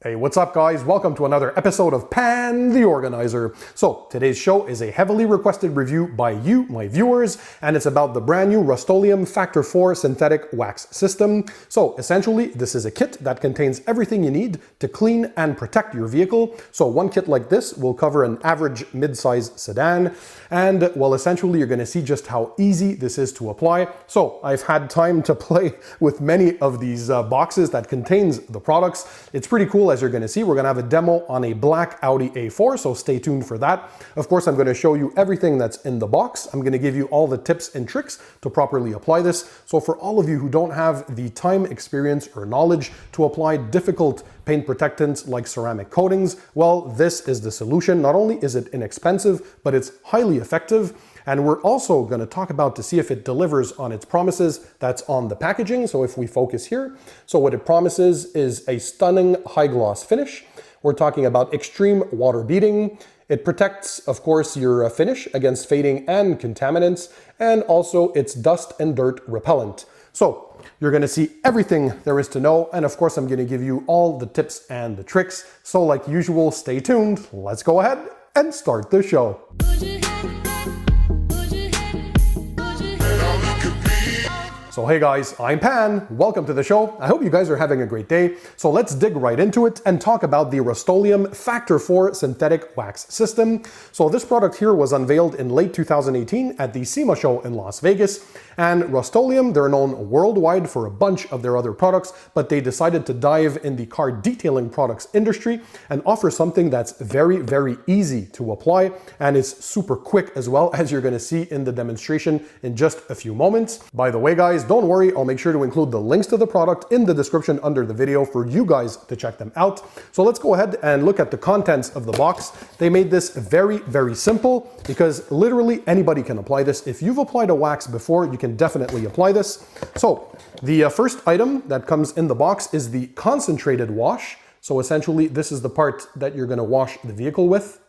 Hey, what's up guys? Welcome to another episode of Pan the Organizer. So today's show is a heavily requested review by you, my viewers, and it's about the brand new Rust-Oleum Factor 4 synthetic wax system. So essentially, this is a kit that contains everything you need to clean and protect your vehicle. So one kit like this will cover an average mid-size sedan, and well, essentially you're gonna see just how easy this is to apply. So I've had time to play with many of these boxes that contains the products. It's pretty cool. As you're going to see, we're going to have a demo on a black Audi A4, so stay tuned for that. Of course, I'm going to show you everything that's in the box. I'm going to give you all the tips and tricks to properly apply this. So for all of you who don't have the time, experience, or knowledge to apply difficult paint protectants like ceramic coatings, well, this is the solution. Not only is it inexpensive, but it's highly effective. And we're also going to talk about to see if it delivers on its promises that's on the packaging. So if we focus here, so what it promises is a stunning high gloss finish. We're talking about extreme water beading. It protects, of course, your finish against fading and contaminants, and also it's dust and dirt repellent. So you're going to see everything there is to know. And of course, I'm going to give you all the tips and the tricks. So like usual, stay tuned. Let's go ahead and start the show. So hey guys, I'm Pan, welcome to the show. I hope you guys are having a great day. So let's dig right into it and talk about the Rust-Oleum Factor 4 synthetic wax system. So this product here was unveiled in late 2018 at the SEMA show in Las Vegas. And Rust-Oleum, they're known worldwide for a bunch of their other products, but they decided to dive in the car detailing products industry and offer something that's very, very easy to apply. And it's super quick as well, as you're gonna see in the demonstration in just a few moments. By the way, guys, don't worry, I'll make sure to include the links to the product in the description under the video for you guys to check them out. So let's go ahead and look at the contents of the box. They made this very, very simple because literally anybody can apply this. If you've applied a wax before, you can definitely apply this. So the first item that comes in the box is the concentrated wash. So essentially, this is the part that you're gonna wash the vehicle with.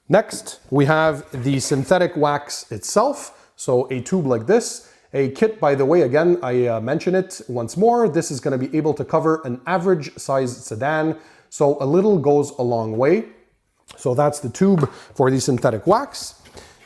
Next, we have the synthetic wax itself. So a tube like this. A kit, by the way, again, I mention it once more, this is going to be able to cover an average sized sedan, so a little goes a long way. So that's the tube for the synthetic wax.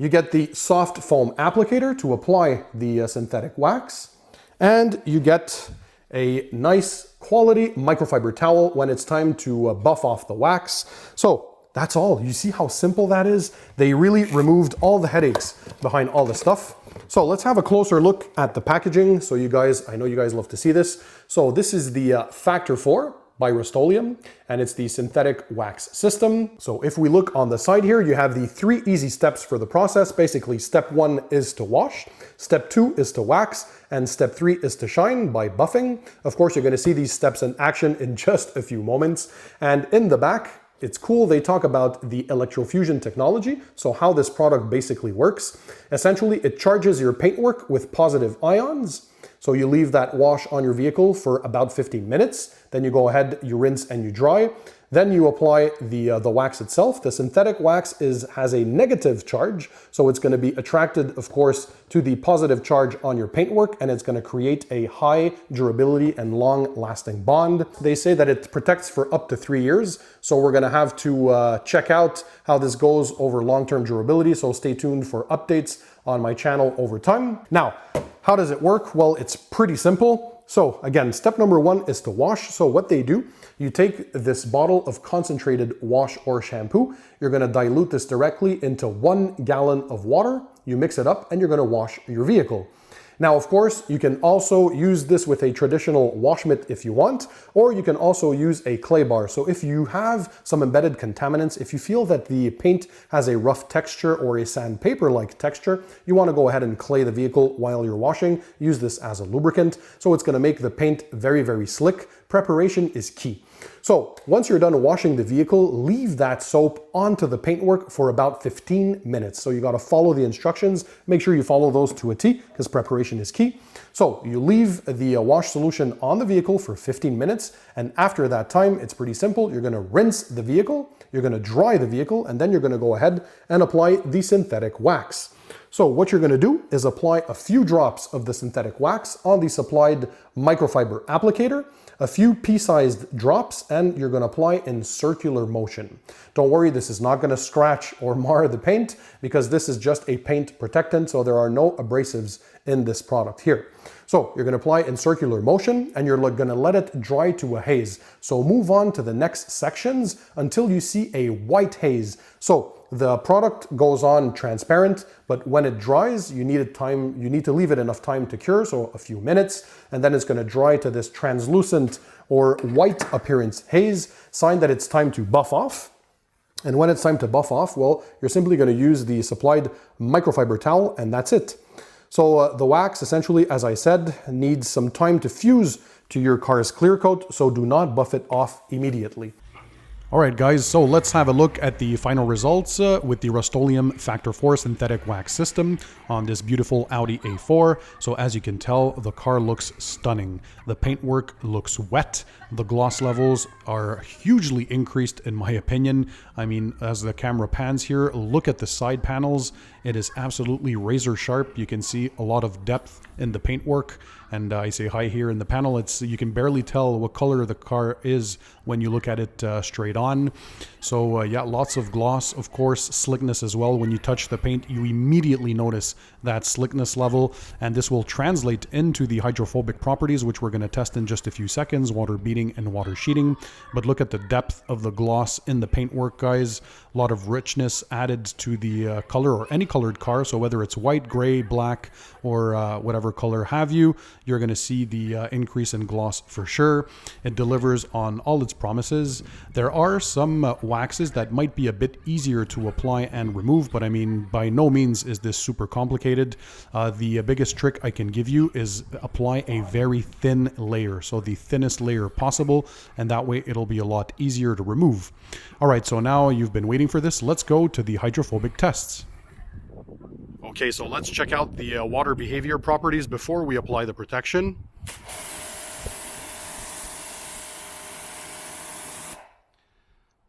You get the soft foam applicator to apply the synthetic wax, and you get a nice quality microfiber towel when it's time to buff off the wax. So that's all. You see how simple that is? They really removed all the headaches behind all the stuff. So let's have a closer look at the packaging. So you guys, I know you guys love to see this. So this is the Factor 4 by Rust-Oleum, and it's the synthetic wax system. So if we look on the side here, you have the 3 easy steps for the process. Basically, step 1 is to wash, step 2 is to wax, and step 3 is to shine by buffing. Of course, you're gonna see these steps in action in just a few moments. And in the back, it's cool, they talk about the electrofusion technology, so how this product basically works. Essentially, it charges your paintwork with positive ions. So you leave that wash on your vehicle for about 15 minutes. Then you go ahead, you rinse and you dry. Then you apply the wax itself. The synthetic wax has a negative charge, so it's going to be attracted, of course, to the positive charge on your paintwork, and it's going to create a high durability and long-lasting bond. They say that it protects for up to 3 years, so we're going to have to check out how this goes over long-term durability, so stay tuned for updates on my channel over time. Now, how does it work? Well, it's pretty simple. So again, step number 1 is to wash. So what they do, you take this bottle of concentrated wash or shampoo, you're gonna dilute this directly into 1 gallon of water, you mix it up, and you're gonna wash your vehicle. Now, of course, you can also use this with a traditional wash mitt if you want, or you can also use a clay bar. So if you have some embedded contaminants, if you feel that the paint has a rough texture or a sandpaper-like texture, you want to go ahead and clay the vehicle while you're washing. Use this as a lubricant. So it's going to make the paint very, very slick. Preparation is key. So once you're done washing the vehicle, leave that soap onto the paintwork for about 15 minutes. So you got to follow the instructions. Make sure you follow those to a T because preparation is key. So you leave the wash solution on the vehicle for 15 minutes. And after that time, it's pretty simple. You're going to rinse the vehicle, you're going to dry the vehicle, and then you're going to go ahead and apply the synthetic wax. So what you're going to do is apply a few drops of the synthetic wax on the supplied microfiber applicator. a few pea-sized drops, and you're going to apply in circular motion. Don't worry, this is not going to scratch or mar the paint because this is just a paint protectant, so there are no abrasives in this product here. So you're going to apply in circular motion and you're going to let it dry to a haze. So move on to the next sections until you see a white haze. So the product goes on transparent, but when it dries, you need to leave it enough time to cure, so a few minutes, and then it's going to dry to this translucent or white appearance haze, sign that it's time to buff off. And when it's time to buff off, well, you're simply going to use the supplied microfiber towel, and that's it. So the wax, essentially, as I said, needs some time to fuse to your car's clear coat, so do not buff it off immediately. All right, guys, so let's have a look at the final results with the Rust-Oleum Factor 4 synthetic wax system on this beautiful Audi A4. So as you can tell, the car looks stunning. The paintwork looks wet. The gloss levels are hugely increased, in my opinion. I mean, as the camera pans here, look at the side panels. It is absolutely razor sharp. You can see a lot of depth in the paintwork. And I say hi here in the panel. You can barely tell what color the car is when you look at it straight on. So yeah, lots of gloss, of course, slickness as well. When you touch the paint, you immediately notice that slickness level, and this will translate into the hydrophobic properties, which we're going to test in just a few seconds, water beading and water sheeting. But look at the depth of the gloss in the paintwork, guys. A lot of richness added to the color, or any colored car. So whether it's white, gray, black, or whatever color have you, you're going to see the increase in gloss for sure. It delivers on all its promises. There are some waxes that might be a bit easier to apply and remove, but I mean, by no means is this super complicated. The biggest trick I can give you is apply a very thin layer, so the thinnest layer possible, and that way it'll be a lot easier to remove. All right, so now you've been waiting for this. Let's go to the hydrophobic tests. Okay, so let's check out the water behavior properties before we apply the protection.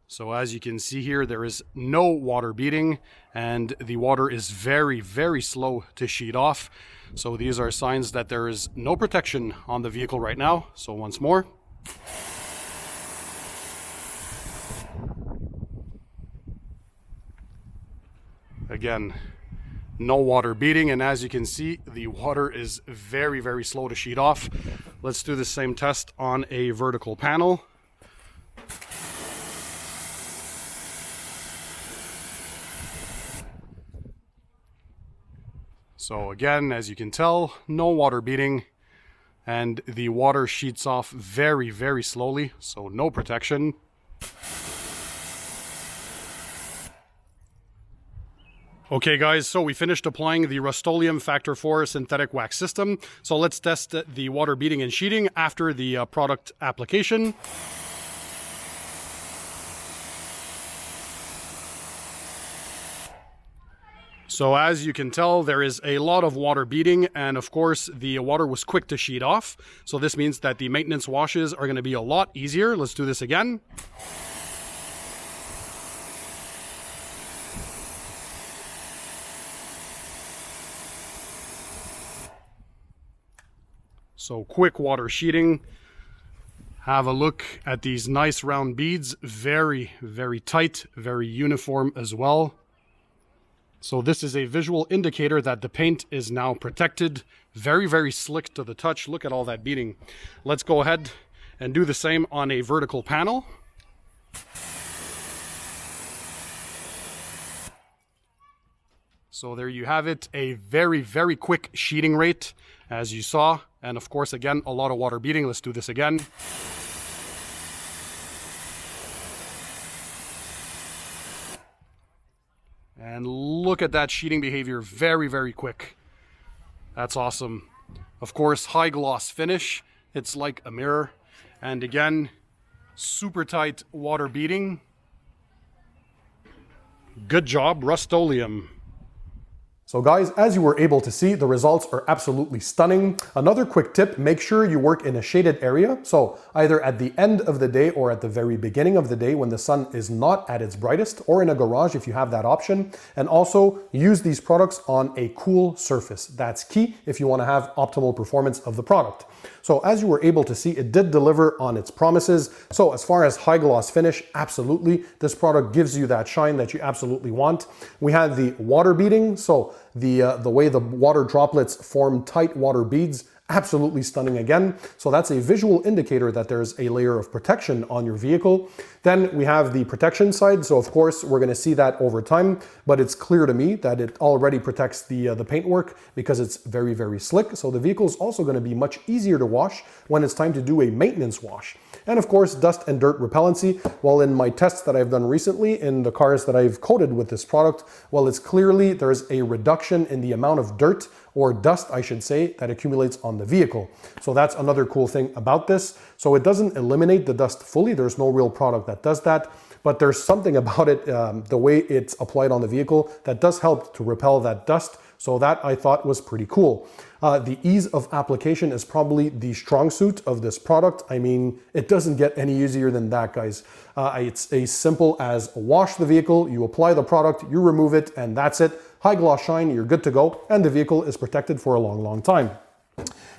So as you can see here, there is no water beading, and the water is very, very slow to sheet off. So these are signs that there is no protection on the vehicle right now. So once more. Again, no water beading, and as you can see, the water is very, very slow to sheet off. Let's do the same test on a vertical panel. So again, as you can tell, no water beading, and the water sheets off very, very slowly, so no protection. Okay guys, so we finished applying the Rust-Oleum Factor 4 synthetic wax system. So let's test the water beading and sheeting after the product application. So as you can tell, there is a lot of water beading, and of course the water was quick to sheet off. So this means that the maintenance washes are going to be a lot easier. Let's do this again. So quick water sheeting. Have a look at these nice round beads. Very, very tight, very uniform as well. So this is a visual indicator that the paint is now protected. Very, very slick to the touch. Look at all that beading. Let's go ahead and do the same on a vertical panel. So there you have it, a very, very quick sheeting rate, as you saw. And of course, again, a lot of water beading. Let's do this again. And look at that sheeting behavior, very, very quick. That's awesome. Of course, high gloss finish. It's like a mirror. And again, super tight water beading. Good job, Rust-Oleum. So guys, as you were able to see, the results are absolutely stunning. Another quick tip, make sure you work in a shaded area. So either at the end of the day or at the very beginning of the day when the sun is not at its brightest, or in a garage if you have that option. And also use these products on a cool surface. That's key if you want to have optimal performance of the product. So as you were able to see, it did deliver on its promises. So as far as high gloss finish, absolutely, this product gives you that shine that you absolutely want. We had the water beading, so the way the water droplets form tight water beads, absolutely stunning again. So that's a visual indicator that there's a layer of protection on your vehicle. Then we have the protection side. So of course, we're gonna see that over time, but it's clear to me that it already protects the paintwork because it's very, very slick. So the vehicle is also gonna be much easier to wash when it's time to do a maintenance wash. And of course, dust and dirt repellency. Well, in my tests that I've done recently in the cars that I've coated with this product, well, it's clearly there's a reduction in the amount of dirt or dust, I should say, that accumulates on the vehicle. So that's another cool thing about this. So it doesn't eliminate the dust fully. There's no real product that does that, but there's something about it, the way it's applied on the vehicle, that does help to repel that dust. So that I thought was pretty cool. The ease of application is probably the strong suit of this product. I mean, it doesn't get any easier than that, guys. It's as simple as wash the vehicle, you apply the product, you remove it, and that's it. High gloss shine, you're good to go, and the vehicle is protected for a long, long time.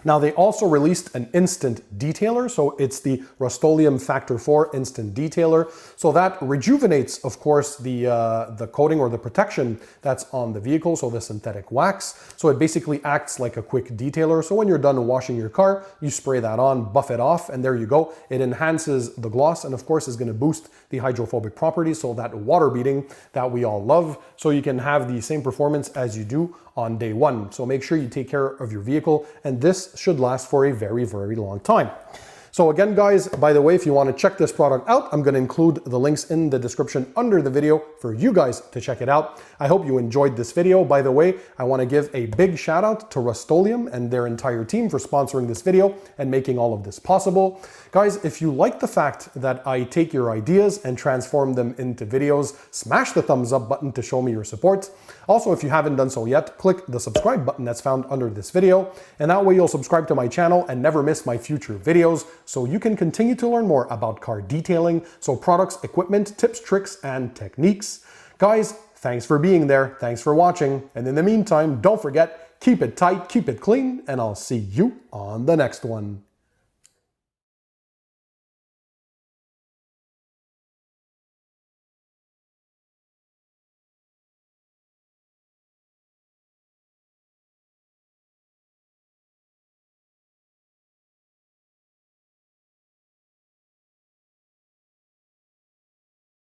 Now, they also released an instant detailer. So it's the Rust-Oleum Factor 4 instant detailer. So that rejuvenates, of course, the coating or the protection that's on the vehicle. So the synthetic wax. So it basically acts like a quick detailer. So when you're done washing your car, you spray that on, buff it off, and there you go. It enhances the gloss and of course is going to boost the hydrophobic properties. So that water beading that we all love. So you can have the same performance as you do on day one. So make sure you take care of your vehicle, and this should last for a very, very long time. So again, guys, by the way, if you want to check this product out, I'm going to include the links in the description under the video for you guys to check it out. I hope you enjoyed this video. By the way, I want to give a big shout out to Rust-Oleum and their entire team for sponsoring this video and making all of this possible. Guys, if you like the fact that I take your ideas and transform them into videos, smash the thumbs up button to show me your support. Also, if you haven't done so yet, click the subscribe button that's found under this video, and that way you'll subscribe to my channel and never miss my future videos, so you can continue to learn more about car detailing, so products, equipment, tips, tricks, and techniques. Guys, thanks for being there, thanks for watching, and in the meantime, don't forget, keep it tight, keep it clean, and I'll see you on the next one.